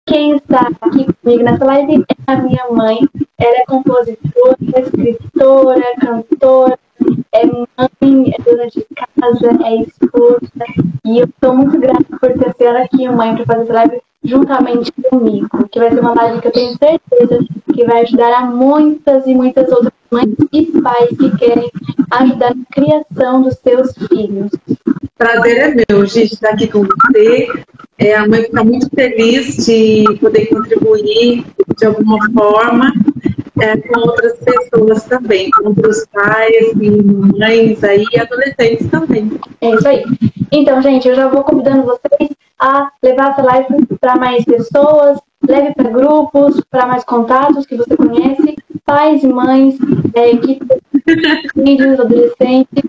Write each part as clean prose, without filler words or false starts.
Quem está aqui comigo nessa live é a minha mãe. Ela é compositora, escritora, cantora, é mãe, é dona de casa, é esposa. E eu estou muito grata por ter a senhora aqui, mãe, para fazer essa live juntamente comigo. Que vai ser uma live que eu tenho certeza que vai ajudar a muitas e muitas outras mães e pais que querem ajudar na criação dos seus filhos. Prazer é meu, gente, estar aqui com você. A mãe fica muito feliz de poder contribuir de alguma forma com outras pessoas também, com outros pais e mães aí, e adolescentes também. É isso aí. Então, gente, eu já vou convidando vocês a levar essa live para mais pessoas, leve para grupos, para mais contatos que você conhece, pais e mães, que têm filhos, adolescentes,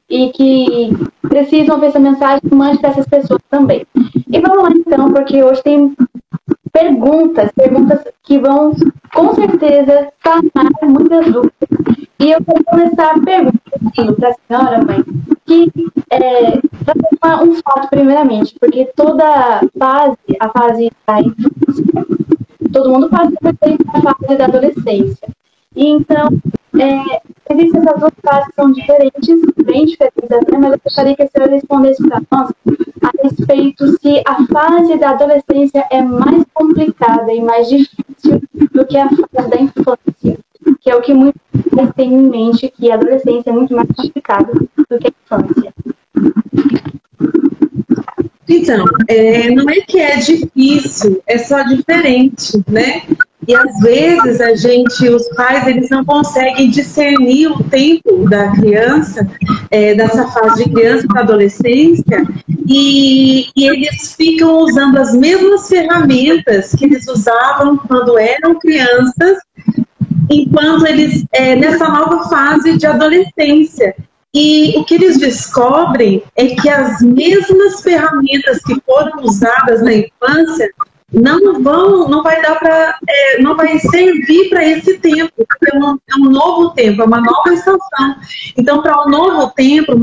e que precisam ver essa mensagem, mande para essas pessoas também. E vamos lá então, porque hoje tem perguntas que vão, com certeza, sanar muitas dúvidas. E eu vou começar perguntando para a senhora, mãe, que para um fato primeiramente, porque toda fase, a fase da infância, todo mundo passa por a fase da adolescência. E então, existem essas duas fases que são diferentes, bem diferentes até, mas eu gostaria que a senhora respondesse para nós a respeito se a fase da adolescência é mais complicada e mais difícil do que a fase da infância, que é o que muitos têm em mente, que a adolescência é muito mais complicada do que a infância. Então, não é que é difícil, é só diferente, né? E às vezes os pais, eles não conseguem discernir o tempo da criança, dessa fase de criança para adolescência, e eles ficam usando as mesmas ferramentas que eles usavam quando eram crianças, enquanto eles, nessa nova fase de adolescência. E o que eles descobrem é que as mesmas ferramentas que foram usadas na infância não vai servir para esse tempo, porque é um novo tempo, é uma nova estação. Então, para um novo tempo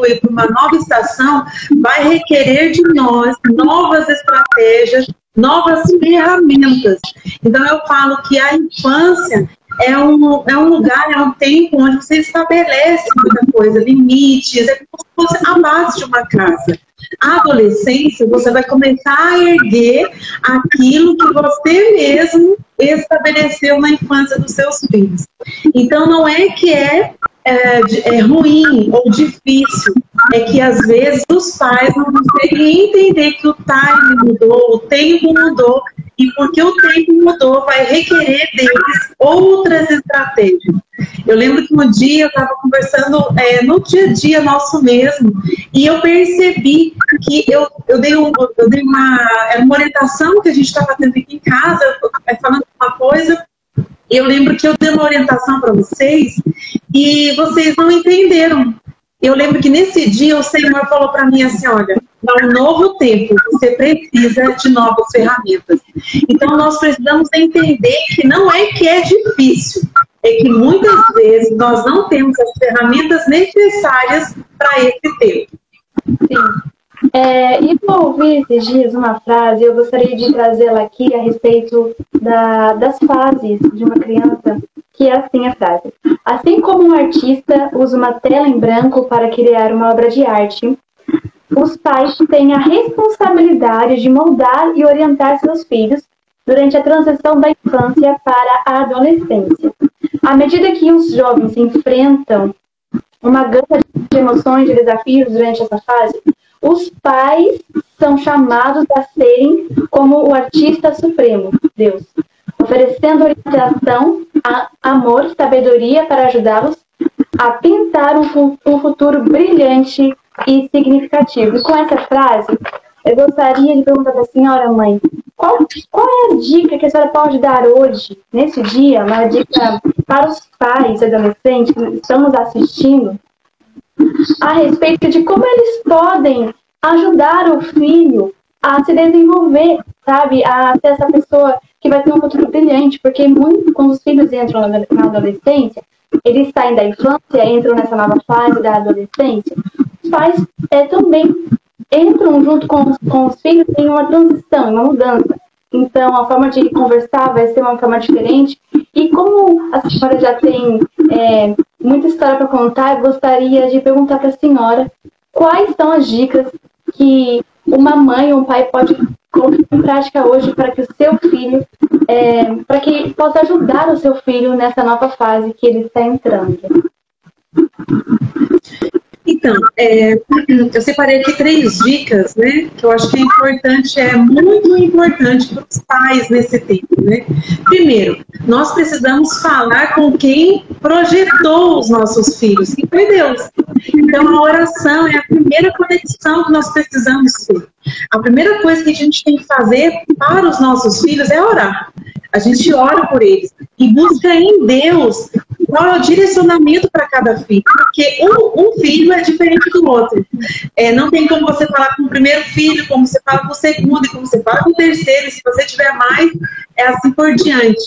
e para uma nova estação, vai requerer de nós novas estratégias, novas ferramentas. Então, eu falo que a infância é um lugar, é um tempo onde você estabelece muita coisa, limites, é como se fosse a base de uma casa. A adolescência, você vai começar a erguer aquilo que você mesmo estabeleceu na infância dos seus filhos. Então, não é que é ruim ou difícil, é que às vezes os pais não conseguem entender que o time mudou, o tempo mudou, e porque o tempo mudou, vai requerer deles outras estratégias. Eu lembro que um dia eu estava conversando no dia a dia nosso mesmo, e eu percebi que eu dei era uma orientação que a gente estava tendo aqui em casa, falando uma coisa, e eu lembro que eu dei uma orientação para vocês, e vocês não entenderam. Eu lembro que nesse dia o Senhor falou para mim assim, olha, para um novo tempo, você precisa de novas ferramentas. Então, nós precisamos entender que não é que é difícil, é que muitas vezes nós não temos as ferramentas necessárias para esse tempo. Sim. E eu ouvi esses dias uma frase, eu gostaria de trazê-la aqui a respeito das fases de uma criança, que é assim a frase. Assim como um artista usa uma tela em branco para criar uma obra de arte, os pais têm a responsabilidade de moldar e orientar seus filhos durante a transição da infância para a adolescência. À medida que os jovens enfrentam uma gama de emoções e desafios durante essa fase, os pais são chamados a serem como o artista supremo, Deus, oferecendo orientação, amor, sabedoria para ajudá-los a pintar um futuro brilhante e significativo. E com essa frase, eu gostaria de perguntar para a senhora, mãe, qual é a dica que a senhora pode dar hoje, nesse dia, uma dica para os pais e adolescentes que estão nos assistindo, a respeito de como eles podem ajudar o filho a se desenvolver, sabe, a ser essa pessoa que vai ter um futuro brilhante, porque quando os filhos entram na adolescência, eles saem da infância, entram nessa nova fase da adolescência, os pais também entram junto com os filhos em uma transição, em uma mudança. então a forma de conversar vai ser uma forma diferente. E como a senhora já tem muita história para contar, eu gostaria de perguntar para a senhora quais são as dicas que uma mãe ou um pai pode colocar em prática hoje para que o seu filho, para que possa ajudar o seu filho nessa nova fase que ele está entrando. Então, eu separei aqui 3 dicas, né, que eu acho que é muito importante para os pais nesse tempo, né. Primeiro, nós precisamos falar com quem projetou os nossos filhos, que foi Deus. Então, a oração é a primeira conexão que nós precisamos ter. A primeira coisa que a gente tem que fazer para os nossos filhos é orar. A gente ora por eles e busca em Deus qual é o direcionamento para cada filho, porque um filho é diferente do outro. Não tem como você falar com o primeiro filho, como você fala com o segundo, e como você fala com o terceiro, e se você tiver mais, assim por diante.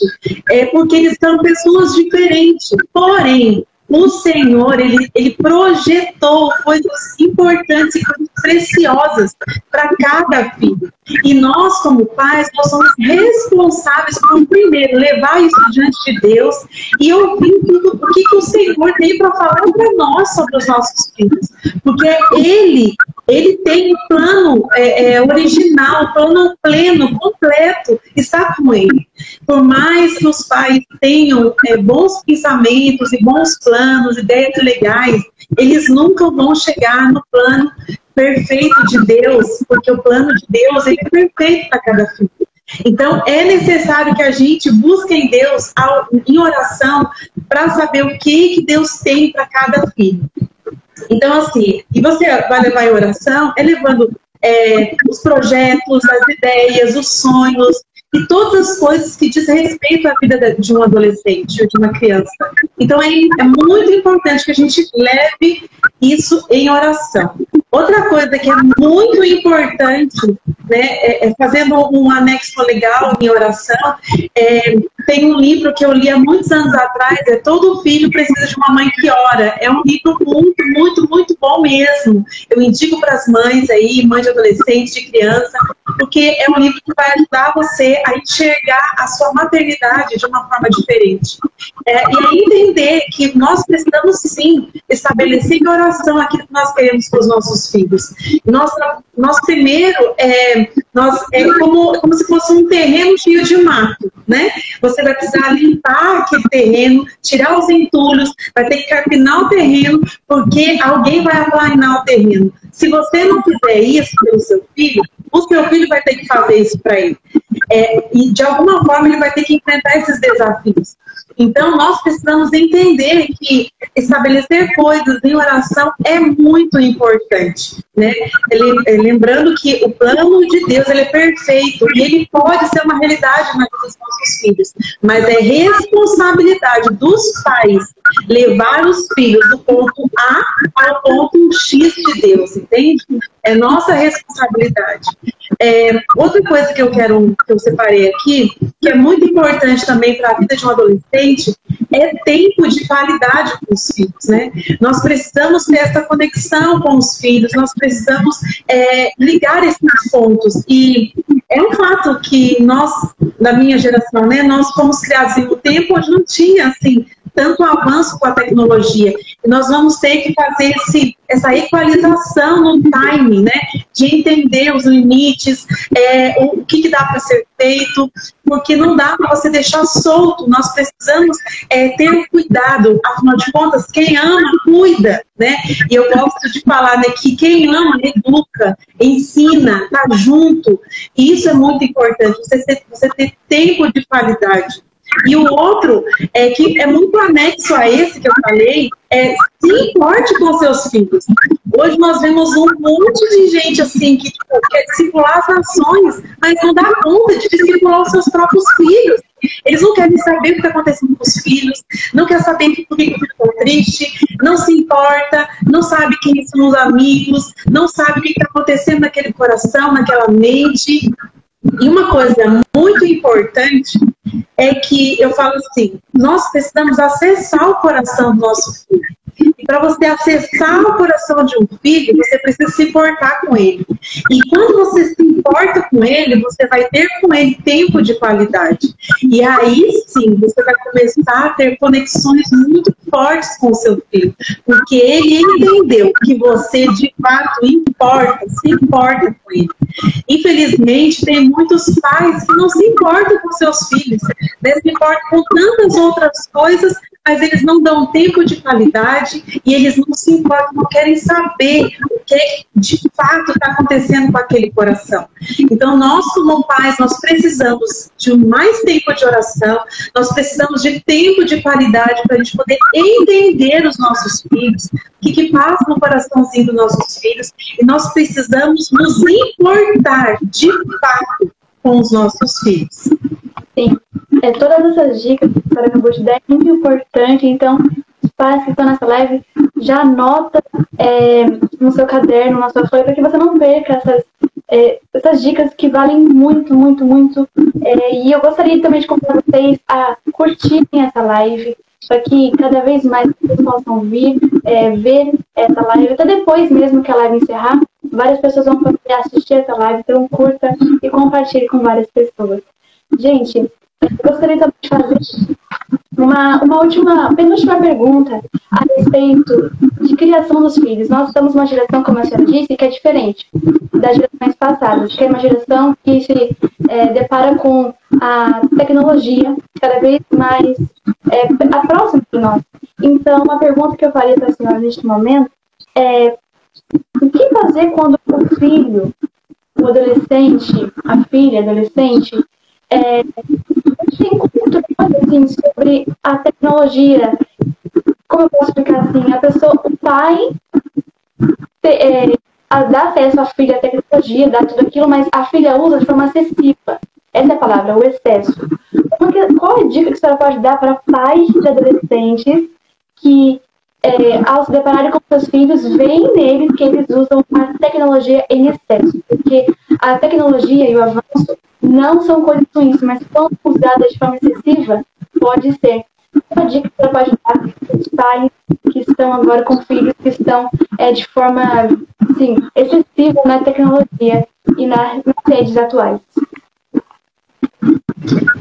Porque eles são pessoas diferentes. Porém, o Senhor, ele projetou coisas importantes e coisas preciosas para cada filho. E nós, como pais, nós somos responsáveis por, primeiro, levar isso diante de Deus e ouvir tudo o que o Senhor tem para falar para nós sobre os nossos filhos. Porque Ele tem um plano original, um plano pleno, completo, está com Ele. Por mais que os pais tenham bons pensamentos e bons planos, ideias legais, eles nunca vão chegar no plano perfeito de Deus, porque o plano de Deus é perfeito para cada filho. Então, é necessário que a gente busque em Deus, em oração, para saber o que Deus tem para cada filho. Então, assim, e você vai levar em oração, levando os projetos, as ideias, os sonhos, e todas as coisas que diz respeito à vida de um adolescente ou de uma criança. Então, é muito importante que a gente leve isso em oração. Outra coisa que é muito importante, né, fazendo um anexo legal em oração, tem um livro que eu li há muitos anos atrás, Todo Filho Precisa de uma Mãe que Ora. É um livro muito, muito, muito bom mesmo. Eu indico para as mães aí, mães de adolescentes, de criança, porque é um livro que vai ajudar você a enxergar a sua maternidade de uma forma diferente. E a entender que nós precisamos, sim, estabelecer em oração aquilo que nós queremos para os nossos filhos. Nós primeiro, como se fosse um terreno cheio de mato, né? Você vai precisar limpar aquele terreno, tirar os entulhos, vai ter que carpinar o terreno, porque alguém vai aplainar o terreno. Se você não fizer isso pelo seu filho, o seu filho vai ter que fazer isso para ele. E de alguma forma ele vai ter que enfrentar esses desafios. Então, nós precisamos entender que estabelecer coisas em oração é muito importante, né? Lembrando que o plano de Deus ele é perfeito e ele pode ser uma realidade na vida dos nossos filhos, mas é responsabilidade dos pais levar os filhos do ponto A ao ponto X de Deus, entende? É nossa responsabilidade. Outra coisa que eu separei aqui, que é muito importante também para a vida de um adolescente, é tempo de qualidade com os filhos, né? Nós precisamos ter essa conexão com os filhos, nós precisamos ligar esses pontos. E é um fato que nós, da minha geração, né, nós fomos criados em um tempo onde não tinha, assim, tanto avanço com a tecnologia. E nós vamos ter que fazer essa equalização no timing, né? De entender os limites, o que dá para ser feito, porque não dá para você deixar solto. Nós precisamos ter cuidado. Afinal de contas, quem ama, cuida, né? E eu gosto de falar, né, que quem ama, educa, ensina, tá junto. E isso é muito importante, você ter tempo de qualidade. E o outro, que é muito anexo a esse que eu falei, se importe com seus filhos. Hoje nós vemos um monte de gente assim que quer discipular as nações, mas não dá conta de discipular os seus próprios filhos. Eles não querem saber o que está acontecendo com os filhos, não querem saber por que o filho ficou triste, não se importa, não sabe quem são os amigos, não sabe o que está acontecendo naquele coração, naquela mente. E uma coisa muito importante é que eu falo assim, nós precisamos acessar o coração do nosso filho. E para você acessar o coração de um filho, você precisa se importar com ele. E quando você se importa com ele, você vai ter com ele tempo de qualidade. E aí sim, você vai começar a ter conexões muito fortes com o seu filho. Porque ele entendeu que você de fato importa, se importa com ele. Infelizmente, tem muitos pais que não se importam com seus filhos, né? Se importam com tantas outras coisas, mas eles não dão tempo de qualidade e eles não se importam, não querem saber o que de fato está acontecendo com aquele coração. Então, nós como pais, nós precisamos de mais tempo de oração, nós precisamos de tempo de qualidade para a gente poder entender os nossos filhos, o que passa no coraçãozinho dos nossos filhos, e nós precisamos nos importar de fato com os nossos filhos. Sim, todas essas dicas que a senhora acabou de dar é muito importante. Então, os pais que estão nessa live, já anota no seu caderno, na sua folha, para que você não perca essas dicas que valem muito, muito, muito. E eu gostaria também de convidar vocês a curtirem essa live, para que cada vez mais vocês possam ver essa live, até depois mesmo que a live encerrar, várias pessoas vão poder assistir essa live, então curta e compartilhe com várias pessoas. Gente, eu gostaria também de fazer uma penúltima pergunta a respeito de criação dos filhos. Nós estamos numa geração, como a senhora disse, que é diferente das gerações passadas, que é uma geração que se depara com a tecnologia cada vez mais próxima de nós. Então, uma pergunta que eu faria para a senhora neste momento é: o que fazer quando o filho, o adolescente, a filha, adolescente, tem controle assim, sobre a tecnologia? Como eu posso explicar assim? O pai dá acesso à filha à tecnologia, dá tudo aquilo, mas a filha usa de forma excessiva. Essa é a palavra, o excesso. Qual é a dica que a senhora pode dar para pais de adolescentes que, ao se depararem com seus filhos, veem neles que eles usam a tecnologia em excesso? Porque a tecnologia e o avanço não são coisas ruins, mas quando usadas de forma excessiva, pode ser. Uma dica que você pode dar para os pais que estão agora com filhos que estão de forma assim, excessiva na tecnologia e nas redes atuais.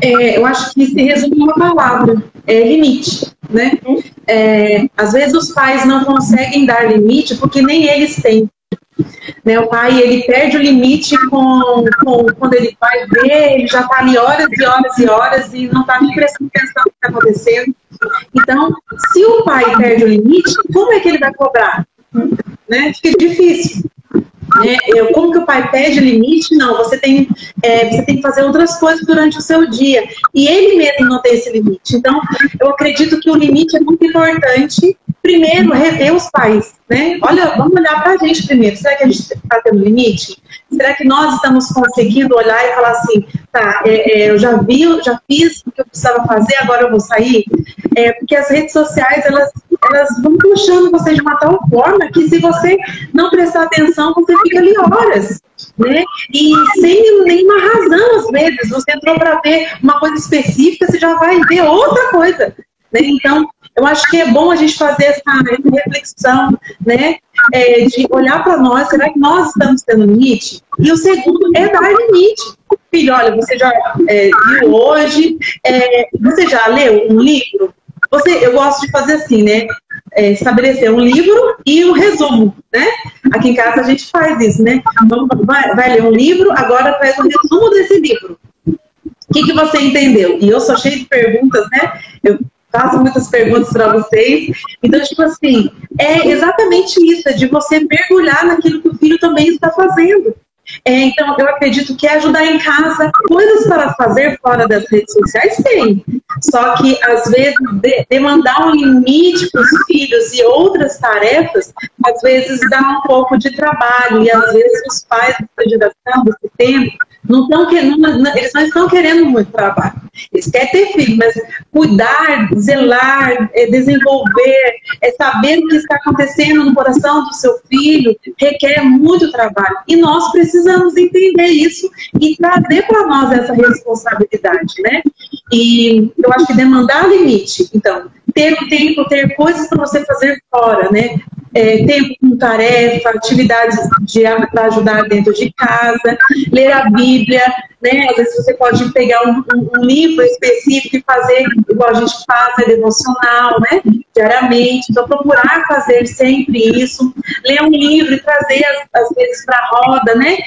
Eu acho que se resume uma palavra, limite, né? Às vezes os pais não conseguem dar limite porque nem eles têm. Né, o pai, ele perde o limite quando ele vai ver, ele já está ali horas e horas e horas e não está nem prestando atenção no que está acontecendo. Então, se o pai perde o limite, como é que ele vai cobrar? Né? Fica difícil. Como que o pai pede o limite? Não, você tem que fazer outras coisas durante o seu dia. E ele mesmo não tem esse limite. Então, eu acredito que o limite é muito importante. Primeiro, rever os pais, né? Vamos olhar para a gente primeiro. Será que a gente está tendo limite? Será que nós estamos conseguindo olhar e falar assim, tá, eu já fiz o que eu precisava fazer, agora eu vou sair? Porque as redes sociais, elas vão puxando você de uma tal forma que se você não prestar atenção, você fica ali horas, né? E sem nenhuma razão, às vezes. Você entrou para ver uma coisa específica, você já vai ver outra coisa, né? Então, eu acho que é bom a gente fazer essa reflexão, né? De olhar para nós, será que nós estamos tendo limite? E o segundo é dar limite. Filho, olha, você já viu hoje, você já leu um livro? Eu gosto de fazer assim, né? Estabelecer um livro e um resumo, né? Aqui em casa a gente faz isso, né? Vai ler um livro, agora faz um resumo desse livro. O que você entendeu? E eu sou cheia de perguntas, né? Eu faço muitas perguntas para vocês. Então, tipo assim, é exatamente isso, de você mergulhar naquilo que o filho também está fazendo. Então, eu acredito que ajudar em casa, coisas para fazer fora das redes sociais tem. Só que, às vezes, demandar um limite para os filhos e outras tarefas, às vezes dá um pouco de trabalho. E, às vezes, os pais dessa geração, desse tempo, Eles não estão querendo muito trabalho. Eles querem ter filho, mas cuidar, zelar, desenvolver, saber o que está acontecendo no coração do seu filho, requer muito trabalho. E nós precisamos entender isso e trazer para nós essa responsabilidade, né? E eu acho que demandar limite. Então, ter tempo, ter coisas para você fazer fora, né? Tempo com tarefa, atividades para ajudar dentro de casa, ler a Bíblia, né? Às vezes você pode pegar um livro específico e fazer, igual a gente faz, devocional, né? Diariamente. Então, procurar fazer sempre isso. Ler um livro e trazer, às vezes, para a roda, né?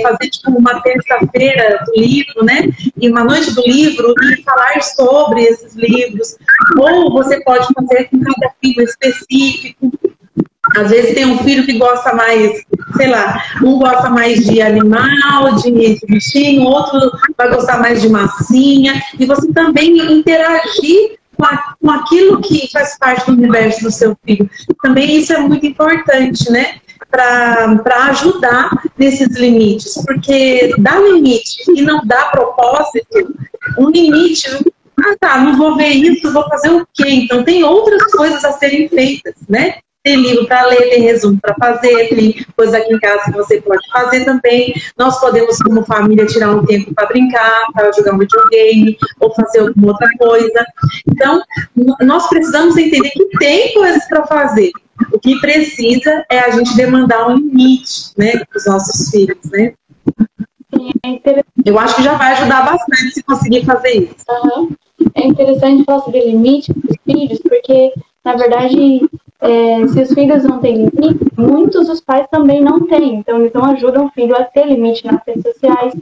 Fazer, tipo, uma terça-feira do livro, né? E uma noite do livro e falar sobre esses livros. Ou você pode fazer com cada filho específico. Às vezes tem um filho que gosta mais, sei lá, um gosta mais de animal, de bichinho, outro vai gostar mais de massinha. E você também interagir com aquilo que faz parte do universo do seu filho. Também isso é muito importante, né? Para ajudar nesses limites. Porque dar limite e não dar propósito, um limite... não vou ver isso, vou fazer o quê? Então tem outras coisas a serem feitas, né? Tem livro para ler, tem resumo para fazer, tem coisa aqui em casa que você pode fazer também. Nós podemos, como família, tirar um tempo para brincar, para jogar um videogame, ou fazer alguma outra coisa. Então, nós precisamos entender que tem coisas para fazer. O que precisa é a gente demandar um limite, né, para os nossos filhos, né? Eu acho que já vai ajudar bastante se conseguir fazer isso. Uhum. É interessante falar sobre limite para os filhos, porque, na verdade, se os filhos não têm limite, muitos dos pais também não têm. Então, eles não ajudam o filho a ter limite nas redes sociais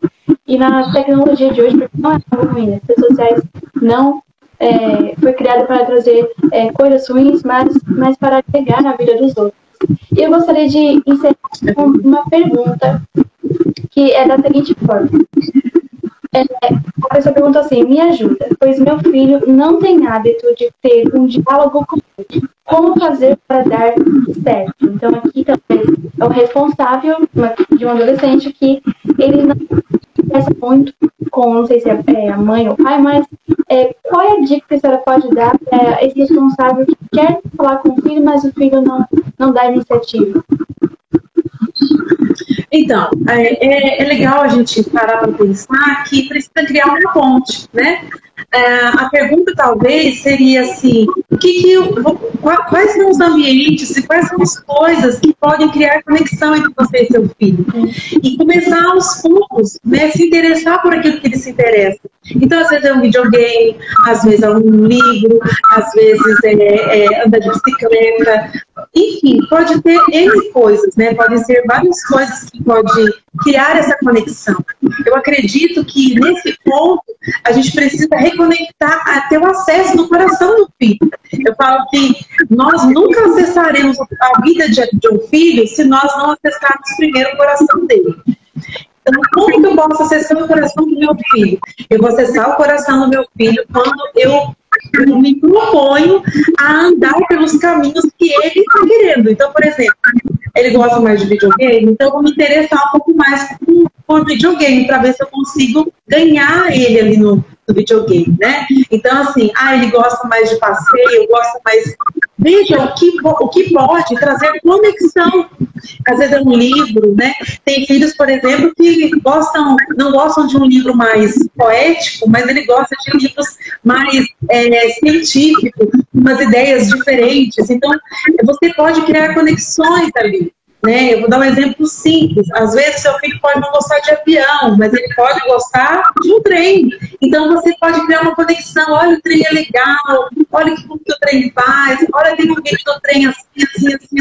e na tecnologia de hoje, porque não é algo ruim. As redes sociais não foi criada para trazer coisas ruins, mas para agregar na vida dos outros. E eu gostaria de encerrar com uma pergunta que é da seguinte forma. A pessoa perguntou assim: me ajuda, pois meu filho não tem hábito de ter um diálogo comigo. Como fazer para dar certo? Então aqui também é o responsável de um adolescente que ele não conversa muito com, não sei se é a mãe ou o pai, mas qual é a dica que a senhora pode dar para esse responsável que quer falar com o filho, mas o filho não dá iniciativa? Então, é legal a gente parar para pensar que precisa criar uma ponte, né? A pergunta talvez seria assim: quais são os ambientes e quais são as coisas que podem criar conexão entre você e seu filho? E começar aos poucos, né, se interessar por aquilo que ele se interessa. Então, às vezes é um videogame, às vezes é um livro, às vezes andar de bicicleta, enfim, pode ter N coisas, né? Podem ser várias coisas que podem criar essa conexão. Eu acredito que nesse ponto a gente precisa reconectar até o acesso do coração do filho. Eu falo que nós nunca acessaremos a vida de um filho se nós não acessarmos primeiro o coração dele. Então, como que eu posso acessar o coração do meu filho? Eu vou acessar o coração do meu filho quando eu me proponho a andar pelos caminhos que ele está querendo. Então, por exemplo, ele gosta mais de videogame, então eu vou me interessar um pouco mais por videogame, para ver se eu consigo ganhar ele ali no videogame, né? Então, assim, ele gosta mais de passeio, gosta mais... Veja o que pode trazer conexão. Às vezes é um livro, né? Tem filhos, por exemplo, que não gostam de um livro mais poético, mas ele gosta de livros mais científicos, umas ideias diferentes. Então, você pode criar conexões ali. Né? Eu vou dar um exemplo simples. Às vezes seu filho pode não gostar de avião, mas ele pode gostar de um trem. Então você pode criar uma conexão. Olha, o trem é legal, olha o que o trem faz, olha, tem um vídeo do trem assim,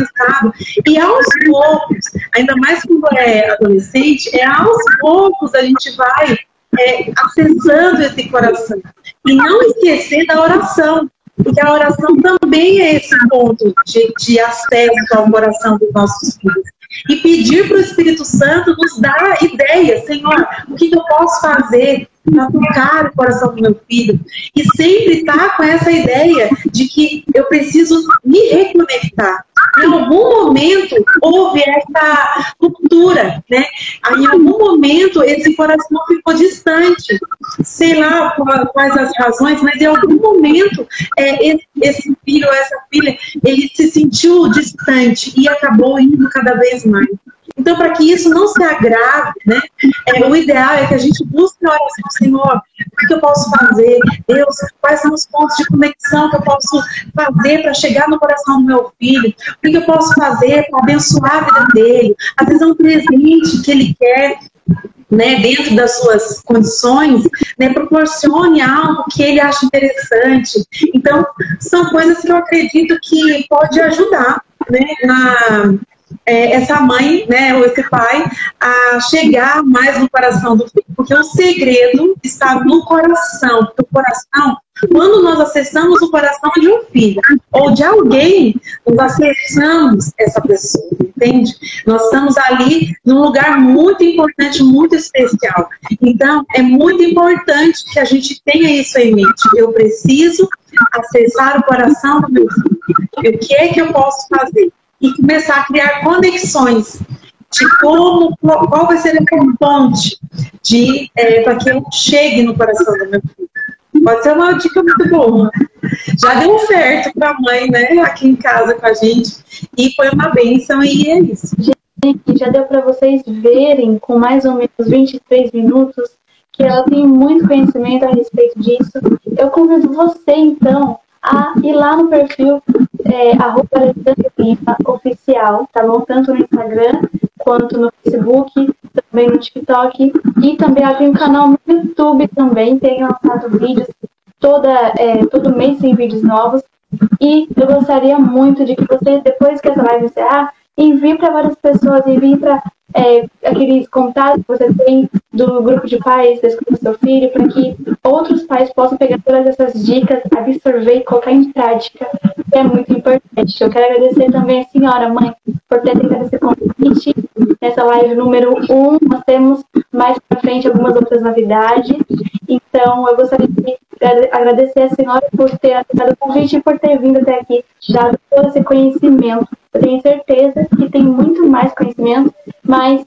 assado. E aos poucos, ainda mais quando é adolescente, aos poucos a gente vai acessando esse coração. E não esquecer da oração. Porque a oração também é esse ponto de acesso ao coração dos nossos filhos. E pedir para o Espírito Santo nos dar ideias. Senhor, o que eu posso fazer para tocar o coração do meu filho. E sempre estar com essa ideia de que eu preciso me reconectar. Em algum momento houve essa ruptura, né? Em algum momento esse coração ficou distante. Sei lá quais as razões, mas em algum momento esse filho ou essa filha, ele se sentiu distante e acabou indo cada vez mais. Então, para que isso não se agrave, né, o ideal é que a gente busque a oração, Senhor, o que eu posso fazer? Deus, quais são os pontos de conexão que eu posso fazer para chegar no coração do meu filho? O que eu posso fazer para abençoar a vida dele? Às vezes é um presente que ele quer, né, dentro das suas condições, né, proporcione algo que ele acha interessante. Então, são coisas que eu acredito que pode ajudar, né, essa mãe, né, ou esse pai, a chegar mais no coração do filho. Porque o segredo está no coração. Porque o coração, quando nós acessamos o coração de um filho ou de alguém, nós acessamos essa pessoa, entende? Nós estamos ali num lugar muito importante, muito especial. Então, é muito importante que a gente tenha isso em mente. Eu preciso acessar o coração do meu filho. E o que é que eu posso fazer? E começar a criar conexões de qual vai ser a ponte para que eu chegue no coração do meu filho. Pode ser uma dica muito boa. Já deu certo para a mãe, né, aqui em casa com a gente, e foi uma bênção, e é isso. Gente, já deu para vocês verem, com mais ou menos 23 minutos, que ela tem muito conhecimento a respeito disso. Eu convido você, então, a ir lá no perfil @AlexandreLimaOficial, tá bom? Tanto no Instagram, quanto no Facebook, também no TikTok. E também ela tem um canal no YouTube também, tem lançado vídeos, todo mês tem vídeos novos. E eu gostaria muito de que você, depois que essa live encerrar, envie para várias pessoas, envie para aqueles contatos que você tem do grupo de pais da escola do seu filho, para que outros pais possam pegar todas essas dicas, absorver e colocar em prática, que é muito importante. Eu quero agradecer também a senhora, mãe, por ter tentado esse convite nessa live número 1. Nós temos mais para frente algumas outras novidades. Então, eu gostaria de agradecer a senhora por ter aceitado o convite e por ter vindo até aqui, dado todo esse conhecimento. Eu tenho certeza que tem muito mais conhecimento, mas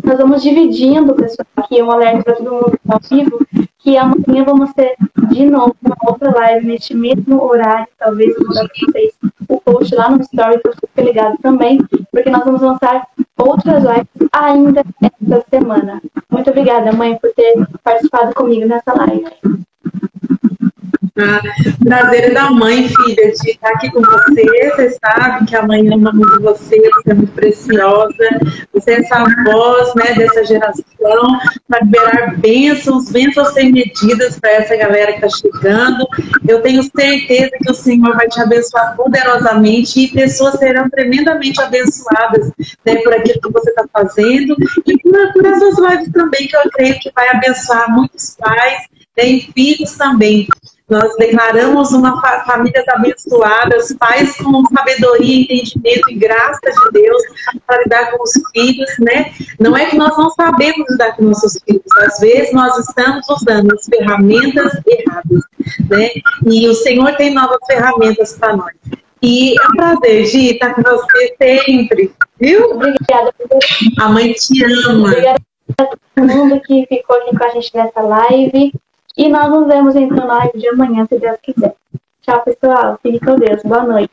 nós vamos dividindo, pessoal, aqui é um alerta para todo mundo ao vivo, que amanhã vamos ter de novo uma outra live neste mesmo horário. Talvez eu vou dar para vocês o post lá no story, para ficar ligado também, porque nós vamos lançar outras lives ainda esta semana. Muito obrigada, mãe, por ter participado comigo nessa live. Prazer é da mãe, filha, de estar aqui com você. Você sabe que a mãe ama muito você é muito preciosa. Você é essa voz, né, dessa geração, para liberar bênçãos sem medidas para essa galera que está chegando. Eu tenho certeza que o Senhor vai te abençoar poderosamente e pessoas serão tremendamente abençoadas, né, por aquilo que você está fazendo e por essas lives também, que eu creio que vai abençoar muitos pais, né, e filhos também. Nós declaramos famílias abençoadas, pais com sabedoria, entendimento e graça de Deus para lidar com os filhos, né? Não é que nós não sabemos lidar com nossos filhos, às vezes nós estamos usando as ferramentas erradas, né? E o Senhor tem novas ferramentas para nós. E é um prazer, Gi, estar com você sempre, viu? Obrigada. A mãe te ama. Obrigada a todo mundo que ficou aqui com a gente nessa live. E nós nos vemos então na live de amanhã, se Deus quiser. Tchau, pessoal. Fique com Deus. Boa noite.